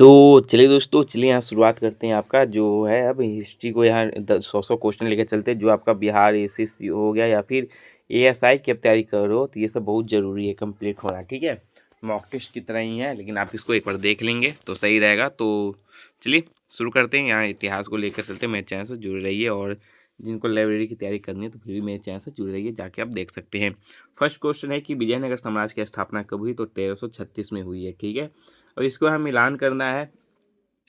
तो चलिए दोस्तों, चलिए यहाँ शुरुआत करते हैं। आपका जो है अब हिस्ट्री को यहाँ 100 क्वेश्चन लेकर चलते हैं। जो आपका बिहार एसएससी हो गया या फिर एएसआई की आप तैयारी कर रहे हो, तो ये सब बहुत ज़रूरी है कंप्लीट होना। ठीक है, मॉक टेस्ट की तरह ही है, लेकिन आप इसको एक बार देख लेंगे तो सही रहेगा। तो चलिए शुरू करते हैं। यहाँ इतिहास को लेकर चलते हैं। मेरे चैनल से जुड़े रहिए, और जिनको लाइब्रेरी की तैयारी करनी है तो फिर भी मेरे चैनल से जुड़े रहिए, जाके आप देख सकते हैं। फर्स्ट क्वेश्चन है कि विजयनगर साम्राज्य की स्थापना कब हुई? तो 1336 में हुई है। ठीक है, और इसको हम मिलान करना है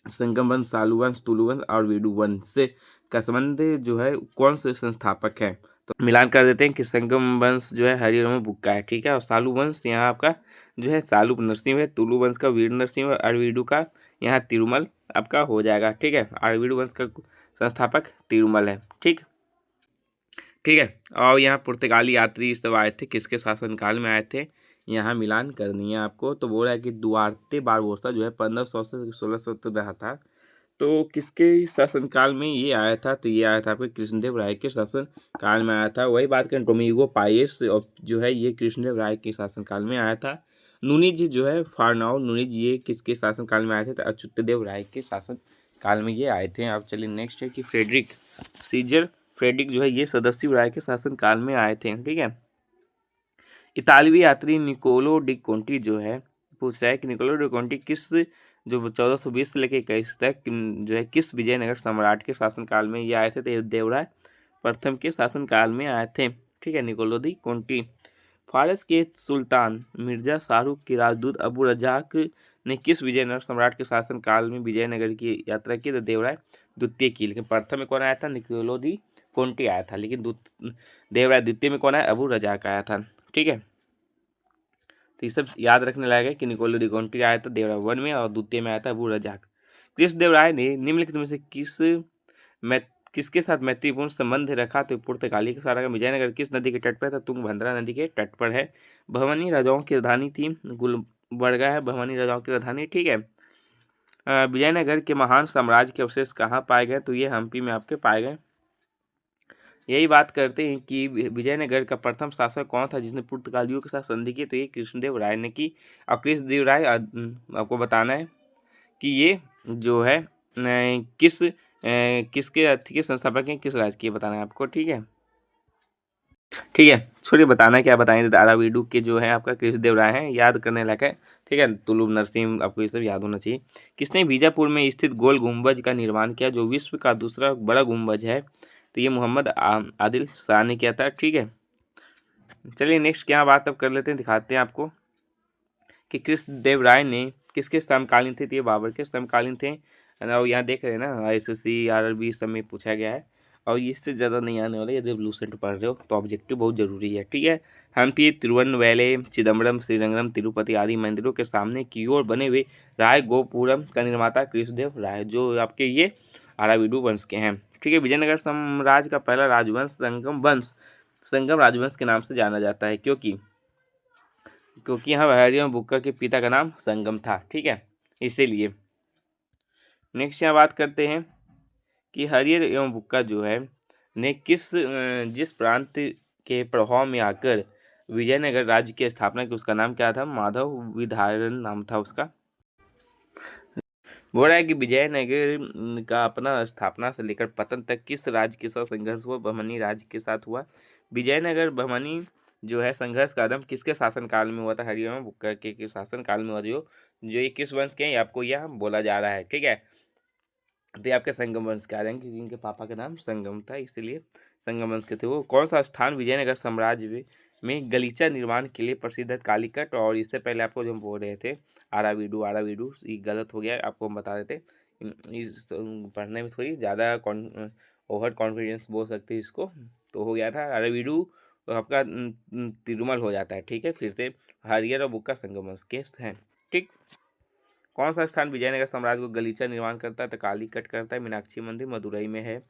संगम वंश, सालू वंश, तुलु वंश और वीडू वंश से का संबंध जो है कौन से संस्थापक है? तो मिलान कर देते हैं कि संगम वंश जो है हरिराम बुक्का है। ठीक है, और सालू वंश यहाँ आपका जो है सालू नरसिंह है। तुलु वंश का वीर नरसिंह है। अरवीडू का यहाँ तिरुमल आपका हो जाएगा। ठीक है, अरवीडू वंश का संस्थापक तिरुमल है। ठीक ठीक है, और यहाँ पुर्तगाली यात्री सब आए थे, किसके शासनकाल में आए थे? यहाँ मिलान करनी है आपको। तो बोल रहा है कि दुआर्ते बारबोसा जो है 1500 से 1600 तक रहा था। तो किसके शासनकाल में ये आया था? तो ये आया था आपके कृष्णदेव राय के शासन काल में आया था। वही बात करें, डोमिंगो पायेस जो है ये कृष्णदेव राय के शासनकाल में आया था। नुनिज जो है फारनाओ नुनिज, ये किसके शासनकाल में आए थे? तो अच्युतदेव राय के शासन काल में ये आए थे। अब चलिए नेक्स्ट है कि फ्रेडरिक सीजर फ्रेडरिक जो है ये सदस्य राय के शासन काल में आए थे। ठीक है, इतालवी यात्री निकोलो डी कोंटी जो है पूछ रहा है कि निकोलो डी कोंटी किस जो 1420 से लेकर 21 तक जो है किस विजयनगर सम्राट के शासनकाल में ये आए थे? तो देवराय प्रथम के शासनकाल में आए थे। ठीक है, निकोलो दी कोंटी। फारस के सुल्तान मिर्जा शाहरुख के राजदूत अबू रजाक ने किस विजयनगर सम्राट के शासनकाल में विजयनगर की यात्रा की? तो देवराय द्वितीय की। लेकिन प्रथम में कौन आया था? निकोलो दी कोंटी आया था। लेकिन देवराय द्वितीय में कौन आया? अबू रजाक आया था। ठीक है, तो ये सब याद रखने लायक है कि निकोलो डी कोंटी आया था देवराय 1 में, और द्वितीय में आया था अबू रजाक। कृष्णदेव राय ने निम्नलिखित में से किसके साथ मैत्रीपूर्ण संबंध रखा? तो पुर्तगाली के साथ। विजयनगर किस नदी के तट पर था? तुंगभद्रा नदी के तट पर है। भवानी राजाओं की राजधानी थी। गुलबर्गा है भवानी राजाओं की राजधानी। ठीक है, विजयनगर के महान साम्राज्य के अवशेष कहाँ पाए गए? तो ये हम्पी में आपके पाए गए। यही बात करते हैं कि विजयनगर का प्रथम शासक कौन था जिसने पुर्तगालियों के साथ संधि की? तो ये कृष्णदेव राय ने की। और कृष्णदेव राय आपको बताना है कि ये जो है किसके के संस्थापक हैं, किस राज्य के बताना है आपको। ठीक है, ठीक है, छोड़िए बताना क्या बताएंगे। अरावीडू के जो है आपका कृष्णदेव राय हैं, याद करने लायक है। ठीक है, तुलु नरसिंह, आपको ये सब याद होना चाहिए। किसने बीजापुर में स्थित गोल गुम्बज का निर्माण किया, जो विश्व का दूसरा बड़ा गुम्बज है? तो ये मोहम्मद आदिल शाह ने किया था। ठीक है, चलिए नेक्स्ट क्या बात अब कर लेते हैं, दिखाते हैं आपको कि कृष्णदेव राय ने किसके समकालीन थे? तो ये बाबर के समकालीन थे। और यहाँ देख रहे हैं ना, ISSC RRB सब में पूछा गया है, और इससे ज़्यादा नहीं आने वाला। यदि लूसेंट पढ़ रहे हो तो ऑब्जेक्टिव बहुत जरूरी है। ठीक है, हम्पी, तिरुवनवैले, चिदम्बरम, श्रीरंगम, तिरुपति आदि मंदिरों के सामने की ओर बने हुए राय गोपुरम का निर्माता कृष्णदेव राय, जो आपके ये अराविडू वंश के हैं। ठीक है, विजयनगर साम्राज्य का पहला राजवंश संगम राजवंश के नाम से जाना जाता है, क्योंकि यहाँ हरिराम बुक्का के पिता का नाम संगम था। ठीक है, इसीलिए। नेक्स्ट यहाँ बात करते हैं कि हरियर एवं बुक्का जो है ने जिस प्रांत के प्रभाव में आकर विजयनगर राज्य की स्थापना की, उसका नाम क्या था? माधव विधायन नाम था उसका। बोल रहा है कि विजयनगर का अपना स्थापना से लेकर पतन तक किस राज्य के साथ संघर्ष हुआ? बहमनी राज्य के साथ हुआ। विजयनगर बहमनी जो है संघर्ष का आरंभ किसके शासनकाल में हुआ था? हरिराम बुक्का के शासनकाल में हुआ। जो ये किस वंश के हैं आपको यह बोला जा रहा है। ठीक है, तो ये आपके संगम वंश के आ जाएंगे, क्योंकि इनके पापा का नाम संगम था, इसलिए संगम वंश के थे वो। कौन सा स्थान विजयनगर साम्राज्य में गलीचा निर्माण के लिए प्रसिद्ध है? कालीकट। और इससे पहले आपको जो हम बोल रहे थे आरावीडू ये गलत हो गया, आपको हम बता देते। इस पढ़ने में थोड़ी ज़्यादा ओवर कॉन्फिडेंस बोल सकते हैं इसको, तो हो गया था आरावीडू, तो आपका तिरुमल हो जाता है। ठीक है, फिर से हरियर और बुक्का संगम वंश के हैं। ठीक, कौन सा स्थान विजयनगर साम्राज्य को गलीचा निर्माण करता है? तो कालीकट करता है। मीनाक्षी मंदिर मदुरई में है।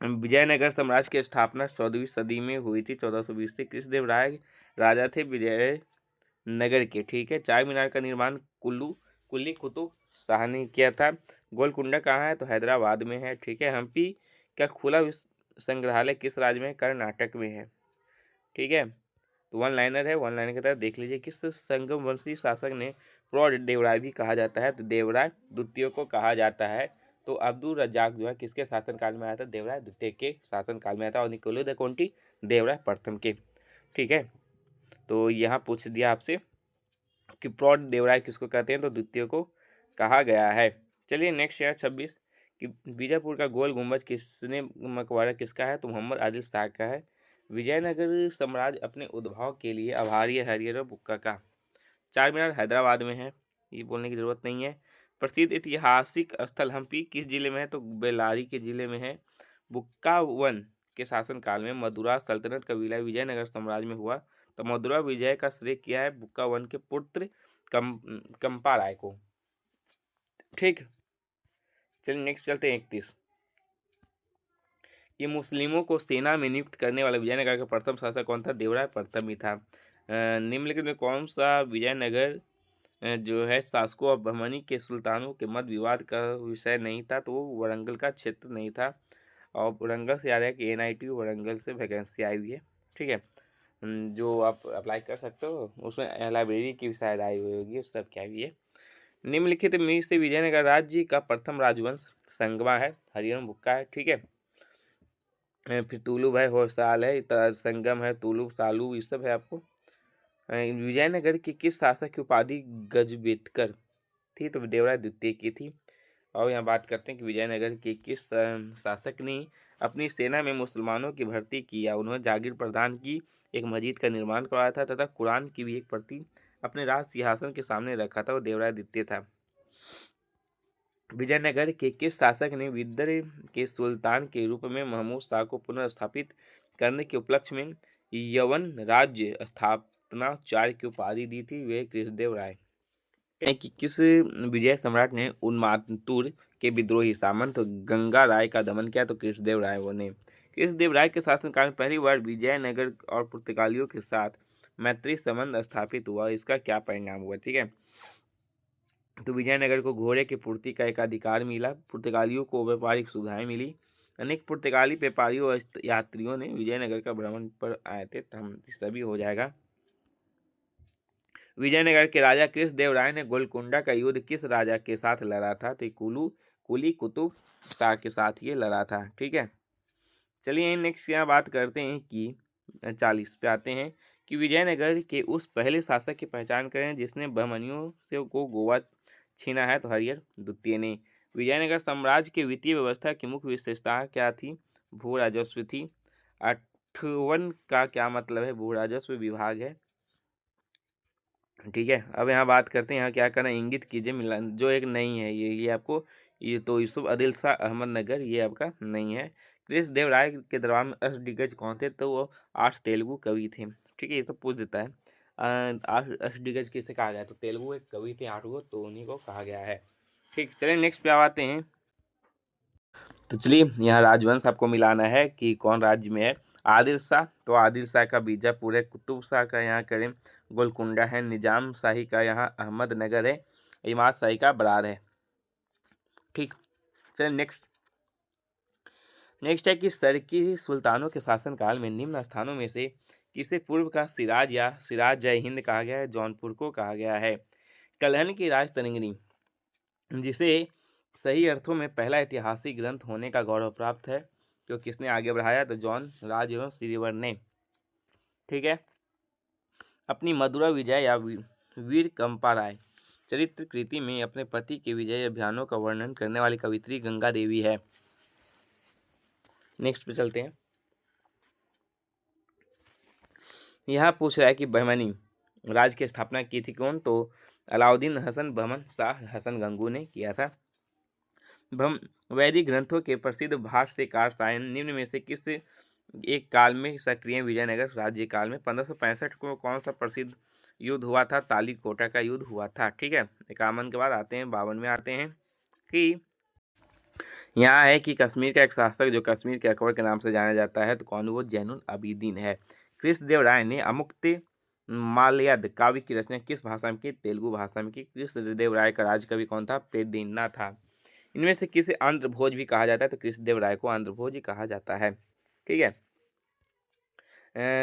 विजयनगर साम्राज्य की स्थापना 14वीं सदी में हुई थी, 1420 से। कृष्णदेव राय राजा थे विजयनगर के। ठीक है, चार मीनार का निर्माण कुल्ली कुतुब शाह ने किया था। गोलकुंडा कहाँ है? तो हैदराबाद में है। ठीक है, हम्पी का खुला संग्रहालय किस राज्य में? कर्नाटक में है। ठीक है, तो वन लाइनर है, वन लाइनर की तरह देख लीजिए। किस संगम वंशी शासक ने प्रौढ़ देवराय भी कहा जाता है, तो देवराय द्वितीय को कहा जाता है। तो अब्दुल रज्जाक जो है किसके शासनकाल में आया था? देवराय द्वितीय के शासनकाल में आया था, और निकोलो द कोंटी देवराय प्रथम के। ठीक है, तो यहाँ पूछ दिया आपसे कि प्रौढ़ देवराय किसको कहते हैं, तो द्वितीय को कहा गया है। चलिए नेक्स्ट है 26 कि बीजापुर का गोल गुंबज किसने मकबरा किसका है, तो मोहम्मद आदिल शाह का है। विजयनगर साम्राज्य अपने उद्भव के लिए आभारी है हरिहर बुक्का का। चार मीनार हैदराबाद में है, ये बोलने की ज़रूरत नहीं है। प्रसिद्ध ऐतिहासिक स्थल हम्पी किस जिले में है, तो बेल्लारी के जिले में है। बुक्कावन के शासनकाल में मदुरा सल्तनत का विलय विजयनगर साम्राज्य में हुआ, तो मदुरा विजय का श्रेय किया है बुक्कावन के पुत्र कंपा राय को। ठीक, चलिए नेक्स्ट चलते हैं 31। ये मुस्लिमों को सेना में नियुक्त करने वाला विजयनगर का प्रथम शासक कौन था? देवराय प्रथम ही था। निम्नलिखित में कौन सा विजयनगर जो है शासकों और बहमनी के सुल्तानों के मध्य विवाद का विषय नहीं था, तो वो वारंगल का क्षेत्र नहीं था। और वारंगल से आ रहा है कि NIT वारंगल से वैकेंसी आई हुई है। ठीक है, जो आप अप्लाई कर सकते हो, उसमें लाइब्रेरी की भी शायद आई हुई होगी, सब क्या हुई है। निम्नलिखित में से विजयनगर राज्य का प्रथम राजवंश संगमा है, हरिहर बुक्का है। ठीक है, फिर तुलुभ है, होयसाल है, संगम है, तुलुभ, सालू, ये सब है आपको। विजयनगर की किस शासक की उपाधि गजबेतकर थी, तो देवराय द्वितीय की थी। और यहाँ बात करते हैं कि विजयनगर के किस शासक ने अपनी सेना में मुसलमानों की भर्ती की या उन्होंने जागीर प्रदान की, एक मस्जिद का निर्माण करवाया था तथा कुरान की भी एक प्रति अपने राज सिंहासन के सामने रखा था, वो देवराय द्वितीय था। विजयनगर के किस शासक ने विदर्भ के सुल्तान के रूप में महमूद शाह को पुनर्स्थापित करने के उपलक्ष्य में यवन राज्य स्थापनाचार्य की उपाधि दी थी? वे कृष्णदेव राय। कि किस विजय सम्राट ने उन्मादपुर के विद्रोही सामंत गंगा राय का दमन किया, तो कृष्णदेव राय ने। कृष्णदेव राय के शासनकाल में पहली बार विजयनगर और पुर्तगालियों के साथ मैत्री संबंध स्थापित हुआ, इसका क्या परिणाम हुआ? ठीक है, तो विजयनगर को घोड़े की पूर्ति का एक अधिकार मिला, पुर्तगालियों को व्यापारिक सुविधाएं मिली। अनेक पुर्तगाली व्यापारियों और यात्रियों ने विजयनगर का भ्रमण पर आए थे, तो हम सभी हो जाएगा। विजयनगर के राजा कृष्णदेव राय ने गोलकुंडा का युद्ध किस राजा के साथ लड़ा था, तो कुली कुतुब शाह के साथ ये लड़ा था। ठीक है, चलिए नेक्स्ट यहाँ बात करते हैं कि 40 पे आते हैं कि विजयनगर के उस पहले शासक की पहचान करें जिसने बहमनियों से को गोवा छीना है, तो हरिहर द्वितीय ने। विजयनगर साम्राज्य की वित्तीय व्यवस्था की मुख्य विशेषता क्या थी? भू राजस्व थी। 58 का क्या मतलब है? भू राजस्व विभाग है। ठीक है, अब यहाँ बात करते हैं, यहाँ क्या करना है, इंगित कीजिए मिलान जो एक नहीं है, ये आपको, ये तो यूसुफ आदिल शाह अहमदनगर ये आपका नहीं है। कृष्णदेव राय के दरबार में अष्टदिग्गज कौन थे, तो वो 8 तेलुगु कवि थे। ठीक है, ये तो पूछ देता है। 8 अष्टदिग्गज किसे कहा गया, तो तेलुगु एक कवि थे 8 गो, तो उन्हीं को कहा गया है। ठीक, चलिए नेक्स्ट पे आते हैं। तो चलिए यहाँ राजवंश आपको मिलाना है कि कौन राज्य में है। आदिल शाह, तो आदिल शाह का बीजापुर है। कुतुब शाह का यहाँ करें गोलकुंडा है। निजाम शाही का यहाँ अहमदनगर है। इमाद शाही का बरार है। ठीक, चलिए नेक्स्ट है कि सरकी सुल्तानों के शासनकाल में निम्न स्थानों में से किसे पूर्व का सिराज या सिराज जय हिंद कहा गया है? जौनपुर को कहा गया है। कलहन की राज तरंगिणी, जिसे सही अर्थों में पहला ऐतिहासिक ग्रंथ होने का गौरव प्राप्त है, तो किसने आगे बढ़ाया? तो जॉन राज एवं श्रीवर ने। ठीक है, अपनी मदुरा विजय या वीर कंपा राय चरित्र कृति में अपने पति के विजय अभियानों का वर्णन करने वाली कवित्री गंगा देवी है। नेक्स्ट पे चलते हैं। यहाँ पूछ रहा है कि बहमनी राज की स्थापना की थी कौन, तो अलाउद्दीन हसन बहमन शाह हसन गंगू ने किया था। वैदिक ग्रंथों के प्रसिद्ध भाष्यकार सायन निम्न में से किस एक काल में सक्रिय विजयनगर राज्य काल में 1565 को कौन सा प्रसिद्ध युद्ध हुआ था? तालीकोटा का युद्ध हुआ था। ठीक है, 51 के बाद आते हैं 52 में आते हैं कि यहाँ है कि कश्मीर का एक शासक जो कश्मीर के अकबर के नाम से जाना जाता है, तो कौन? वो जैनुल आबिदीन है। कृष्णदेव राय ने अमुक्त मालयद काव्य की रचना किस भाषा में की? तेलुगु भाषा में की। कृष्णदेव राय का राजकवि कौन था? पेद्दिन्ना था। इनमें से किसे आंध्र भोज भी कहा जाता है? तो कृष्णदेव राय को आंध्र भोज ही कहा जाता है। ठीक है,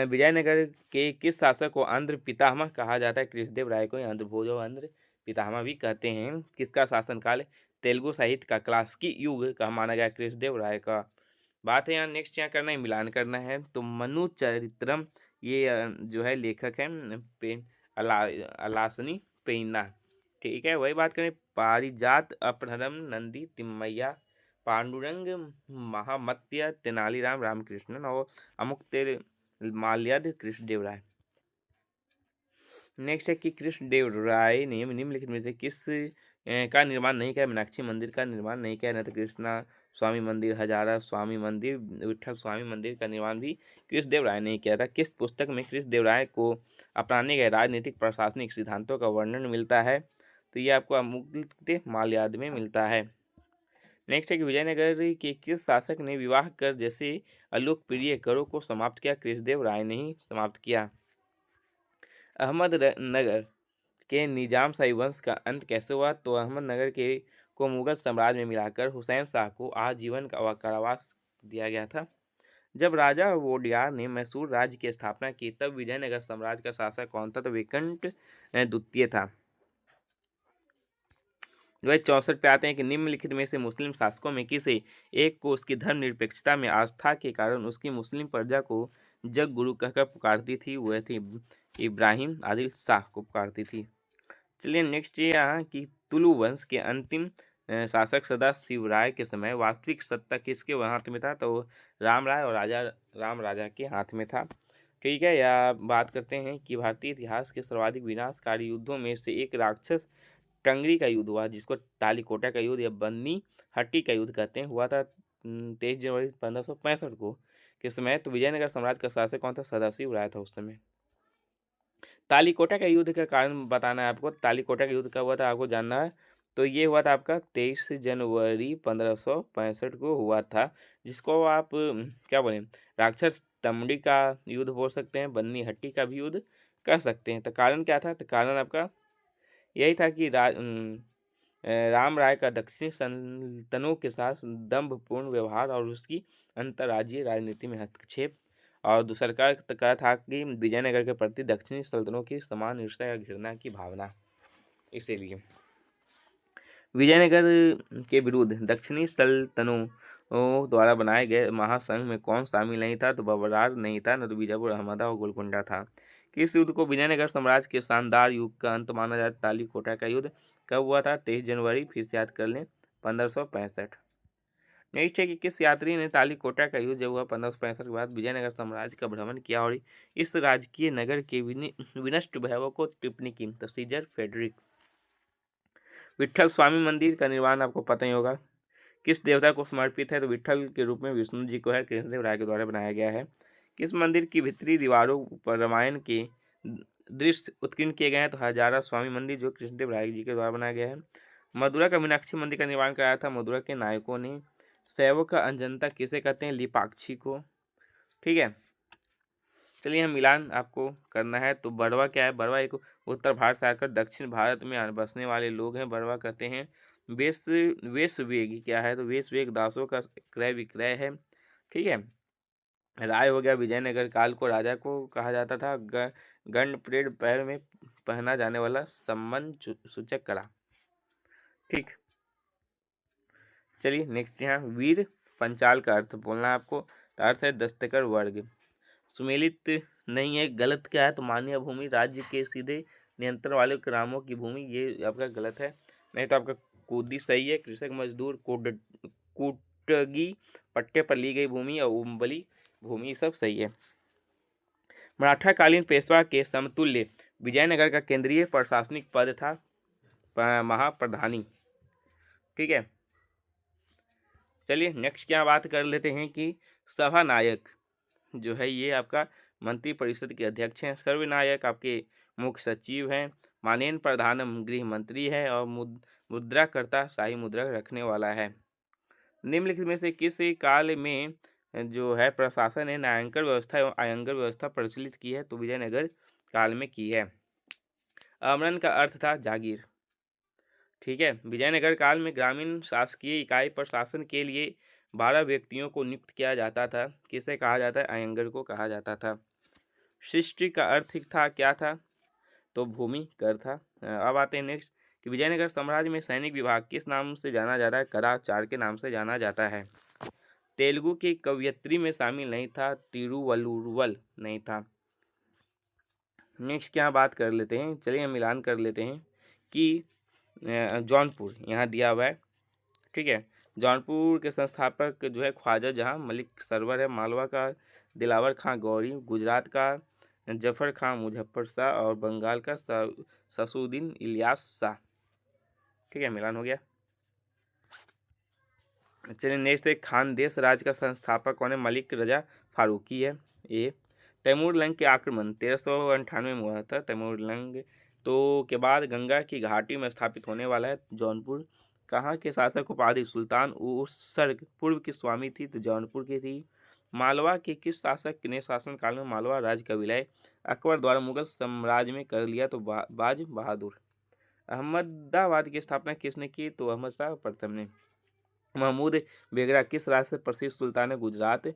विजयनगर के किस शासक को आंध्र पितामह कहा जाता है? कृष्णदेव राय को आंध्र भोज और आंध्र पितामह भी कहते हैं। किसका शासनकाल? तेलुगु साहित्य का क्लासिकी युग का माना गया कृष्णदेव राय का। बात है यहाँ नेक्स्ट यहाँ करना है, मिलान करना है। तो मनु चरित्रम ये जो है लेखक है पेन अलासनी पेन्ना। ठीक है, वही बात करें। पारिजात अपहरम नंदी तिम्मैया पांडुरंग महामत्य तेनालीराम रामकृष्णन और अमुक माल्याद कृष्णदेव राय। नेक्स्ट है कि कृष्णदेव राय ने निम्नलिखित में से किस का निर्माण नहीं किया? मीनाक्षी मंदिर का निर्माण नहीं किया, नंद कृष्णा स्वामी मंदिर, हजारा स्वामी मंदिर, विठल स्वामी मंदिर का निर्माण भी कृष्णदेव राय ने किया था। किस पुस्तक में कृष्णदेव राय को अपनाने गए राजनीतिक प्रशासनिक सिद्धांतों का वर्णन मिलता है? तो ये आपको अमुक्त माल्याद में मिलता है। नेक्स्ट है कि विजयनगर के किस शासक ने विवाह कर जैसे अलोकप्रिय करों को समाप्त किया? कृष्णदेव राय ने ही समाप्त किया। अहमदनगर के निजामशाही वंश का अंत कैसे हुआ? तो अहमदनगर के को मुगल साम्राज्य में मिलाकर हुसैन शाह को आजीवन का कारावास दिया गया था। जब राजा वोडियार ने मैसूर राज्य की स्थापना की तब विजयनगर साम्राज्य का शासक कौन था? तो विकंठ द्वितीय था। वह 64 पे आते हैं कि निम्नलिखित में से मुस्लिम शासकों में किसे एक को उसकी धर्मनिरपेक्षता में आस्था के कारण उसकी मुस्लिम प्रजा को जग गुरु कहकर पुकारती थी? वह थी इब्राहिम आदिल शाह को पुकारती थी। चलिए नेक्स्ट ये यहाँ कि तुलु वंश के अंतिम शासक सदाशिव राय के समय वास्तविक सत्ता किसके हाथ में था? तो राम राय और राजा राम राजा के हाथ में था। ठीक है, या बात करते हैं कि भारतीय इतिहास के सर्वाधिक विनाशकारी युद्धों में से एक राक्षस टंगरी का युद्ध हुआ, जिसको तालीकोटा का युद्ध या बन्नी हट्टी का युद्ध कहते हैं, हुआ था 23 जनवरी 1565 को। किस समय? तो विजयनगर साम्राज्य का शासक कौन था? सदाशिव राय था उस समय। तालीकोटा का युद्ध का कारण बताना है आपको। तालीकोटा का युद्ध कब हुआ था आपको जानना है। तो ये हुआ था आपका 23 जनवरी 1565 को हुआ था, जिसको आप क्या बोलें, राक्षस तमड़ी का युद्ध बोल सकते हैं, बन्नी हट्टी का भी युद्ध कर सकते हैं। तो कारण क्या था? तो कारण आपका यही था कि राम राय का दक्षिणी सल्तनों के साथ दंभपूर्ण व्यवहार और उसकी अंतर्राज्यीय राजनीति में हस्तक्षेप, और दूसरा का था कि विजयनगर के प्रति दक्षिणी सल्तनों की समान ईर्ष्या या घृणा की भावना। इसीलिए विजयनगर के विरुद्ध दक्षिणी सल्तनों द्वारा बनाए गए महासंघ में कौन शामिल नहीं था? तो बबरार नहीं था, न तो बीजापुर, अहमदा और गोलकुंडा था। किस युद्ध को विजयनगर साम्राज्य के शानदार युग का अंत माना जाता? तालीकोटा का युद्ध कब हुआ था? 23 जनवरी, फिर से याद कर लें, 1565। नेक्स्ट है कि किस यात्री ने तालीकोटा का युद्ध जब हुआ 1565 के बाद विजयनगर साम्राज्य का भ्रमण किया और इस राजकीय नगर के विनष्ट भयावह को टिप्पणी की? तो सीजर फेडरिक। विठल स्वामी मंदिर का निर्माण आपको पता ही होगा, किस देवता को समर्पित है? तो विठल के रूप में विष्णु जी को है, कृष्णदेव राय के द्वारा बनाया गया है। किस मंदिर की भीतरी दीवारों पर रामायण के दृश्य उत्कीर्ण किए गए हैं? तो हजारा स्वामी मंदिर, जो कृष्णदेव राय जी के द्वारा बनाया गया है। मदुरा का मीनाक्षी मंदिर का निर्माण कराया था मदुरा के नायकों ने। शैवों का अजंता किसे कहते हैं? लिपाक्षी को। ठीक है, चलिए हम मिलान आपको करना है। तो बड़वा क्या है? बड़वा एक उत्तर भारत से आकर दक्षिण भारत में बसने वाले लोग हैं। बड़वा कहते हैं वेश क्या है? तो वेश दासों का क्रय विक्रय है। ठीक है, राय हो गया विजयनगर काल को राजा को कहा जाता था। गंड परेड पैर में पहना जाने वाला सम्मान सूचक कड़ा। ठीक, चलिए नेक्स्ट यहाँ वीर पंचाल का अर्थ बोलना है आपको। तो अर्थ है दस्तकर वर्ग। सुमेलित नहीं है, गलत क्या है? तो मान्य भूमि, राज्य के सीधे नियंत्रण वाले ग्रामों की भूमि, ये आपका गलत है। नहीं तो आपका कूदी सही है। कृषक मजदूर कुटगी पट्टे पर ली गई भूमि और उम्बली भूमि सब सही है। मराठा कालीन पेशवा के समतुल्य विजयनगर का केंद्रीय प्रशासनिक पद था महाप्रधानी। ठीक है, चलिए नेक्स्ट क्या बात कर लेते हैं कि सभा नायक जो है ये आपका मंत्री परिषद के अध्यक्ष हैं। सर्वनायक आपके मुख्य सचिव हैं। माननीय प्रधानम गृह मंत्री है और मुद्राकर्ता शाही मुद्रा रखने वाला है। निम्नलिखित में से किस काल में जो है प्रशासन ने न्यायांकर व्यवस्था एवं आयंगर व्यवस्था प्रचलित की है? तो विजयनगर काल में की है। आमरण का अर्थ था जागीर। ठीक है, विजयनगर काल में ग्रामीण शासकीय इकाई प्रशासन के लिए 12 व्यक्तियों को नियुक्त किया जाता था। किसे कहा जाता है? आयंगर को कहा जाता था। सृष्टि का अर्थ था क्या था? तो भूमि कर था। अब आते हैं नेक्स्ट कि विजयनगर साम्राज्य में सैनिक विभाग किस नाम से जाना जाता है? कदाचार के नाम से जाना जाता है। तेलुगु की कवयित्री में शामिल नहीं था, तिरुवल्लुवर नहीं था। नेक्स्ट क्या बात कर लेते हैं, चलिए हम मिलान कर लेते हैं कि जौनपुर यहाँ दिया हुआ है, ठीक है। जौनपुर के संस्थापक जो है ख्वाजा जहाँ मलिक सरवर है, मालवा का दिलावर खां गौरी, गुजरात का जफर खां मुजफ्फर शाह और बंगाल का ससुद्दीन इलियास शाह, ठीक है। मिलान हो गया। चलिए नेक्स्ट है, खानदेश राज्य का संस्थापक कौन है? मलिक रजा फारूकी है। ए तैमूरलंग के आक्रमण 1398 में हुआ था। तैमूरलंग तो के बाद गंगा की घाटी में स्थापित होने वाला है जौनपुर। कहाँ के शासक उपाधि? सुल्तान उसर्ग पूर्व की स्वामी थी तो जौनपुर की थी। मालवा के किस शासक ने शासनकाल में मालवा राज्य का विलय अकबर द्वारा मुगल साम्राज्य में कर लिया? तो बाज बहादुर। अहमदाबाद की स्थापना किसने की? तो अहमद शाह प्रथम ने। महमूद बेगरा किस राज्य से प्रसिद्ध सुल्तान है? गुजरात।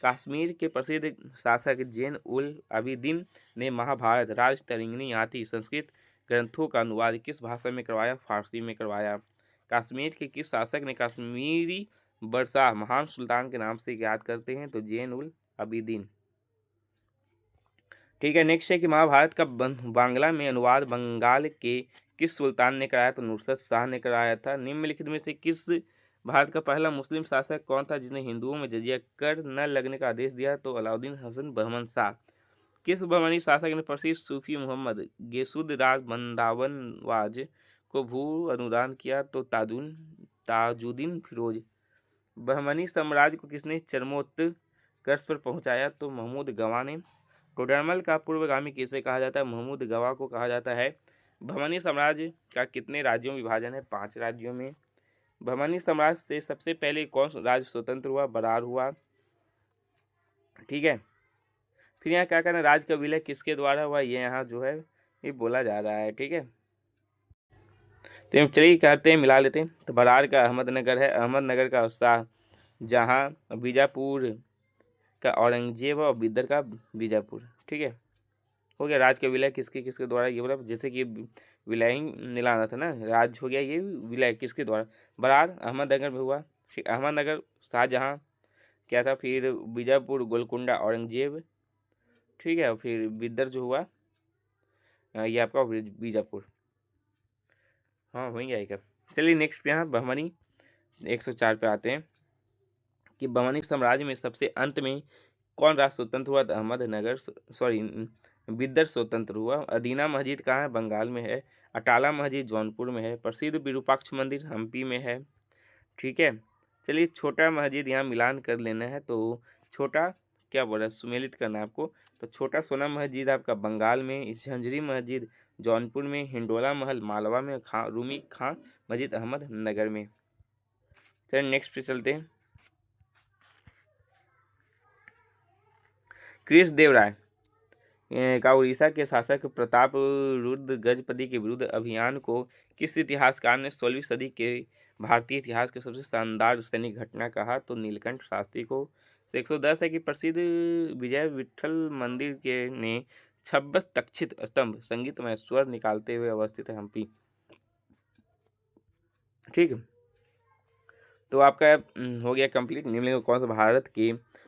कश्मीर के प्रसिद्ध शासक जैन उल आबिदीन ने महाभारत, राजतरंगिणी आदि संस्कृत ग्रंथों का अनुवाद किस भाषा में करवाया? फारसी में करवाया। कश्मीर के किस शासक ने कश्मीरी बादशाह महान सुल्तान के नाम से याद करते हैं? तो जैन उल आबिदीन, ठीक है। नेक्स्ट है कि महाभारत का बांग्ला में अनुवाद बंगाल के किस सुल्तान ने कराया? तो नुसरत शाह ने कराया था। निम्नलिखित में से किस भारत का पहला मुस्लिम शासक कौन था जिसने हिंदुओं में जजिया कर न लगने का आदेश दिया? तो अलाउद्दीन हसन बहमन शाह। किस बहमनी शासक ने प्रसिद्ध सूफी मोहम्मद गेसुद राज बंदावनवाज को भू अनुदान किया? तो ताजुद्दीन फिरोज। बहमनी साम्राज्य को किसने चरमोत्कर्ष पर पहुंचाया? तो महमूद गवा ने। टोडरमल का पूर्वगामी किसे कहा जाता है? महमूद गवा को कहा जाता है। बहमनी साम्राज्य का कितने राज्यों में विभाजन है? 5 राज्यों में। बहमनी साम्राज्य से सबसे पहले कौन सा राज्य स्वतंत्र हुआ? बरार हुआ, ठीक है। फिर यहाँ क्या करना, राज्य का विलय किसके द्वारा हुआ? ये यहाँ जो है ये बोला जा रहा है, ठीक है। तो चलिए करते हैं, मिला लेते हैं। तो बरार का अहमदनगर है, अहमदनगर का शाहजहाँ, बीजापुर का औरंगजेब और बिदर का बीजापुर, ठीक है। हो गया। राज्य का विलय किसके किसके द्वारा? ये बोला जैसे कि विलय ही मिलाना था ना, राज्य हो गया, ये विलय किसके द्वारा? बरार अहमदनगर में हुआ, फिर अहमदनगर शाहजहाँ क्या था, फिर बीजापुर गोलकुंडा औरंगजेब, ठीक है। फिर बिदर जो हुआ ये आपका बीजापुर। हाँ हो गया क्या? चलिए नेक्स्ट यहाँ बहमनी 104 पे आते हैं कि बहमनी साम्राज्य में सबसे अंत में कौन राज्य स्वतंत्र हुआ? अहमदनगर, सॉरी बिदर स्वतंत्र हुआ। अदीना मस्जिद कहाँ है? बंगाल में है। अटाला मस्जिद जौनपुर में है। प्रसिद्ध विरूपाक्ष मंदिर हम्पी में है, ठीक है। चलिए छोटा मस्जिद यहाँ मिलान कर लेना है। तो छोटा क्या बोला, सुमेलित करना है आपको। तो छोटा सोना मस्जिद आपका बंगाल में, झंझरी मस्जिद जौनपुर में, हिंडोला महल मालवा में, रूमी खां मस्जिद अहमदनगर में। चलिए नेक्स्ट पे चलते हैं। कृष्ण देव राय का उड़ीसा के शासक प्रताप रुद्र गजपति के विरुद्ध अभियान को किस इतिहासकार ने 16वीं सदी के भारतीय इतिहास के सबसे शानदार सैनिक घटना कहा? तो नीलकंठ शास्त्री को। तो 110 है कि प्रसिद्ध विजय विठल मंदिर के ने 26 तक्षित स्तंभ संगीतमय स्वर निकालते हुए अवस्थित है हम्पी, ठीक है। तो आपका हो गया कंप्लीट। निम्नलिखित कौन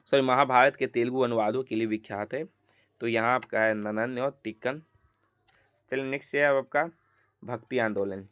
सा महाभारत के तेलुगु अनुवादों के लिए विख्यात है? तो यहाँ आपका है ननन्य और तिक्कन। चलिए नेक्स्ट है आपका भक्ति आंदोलन।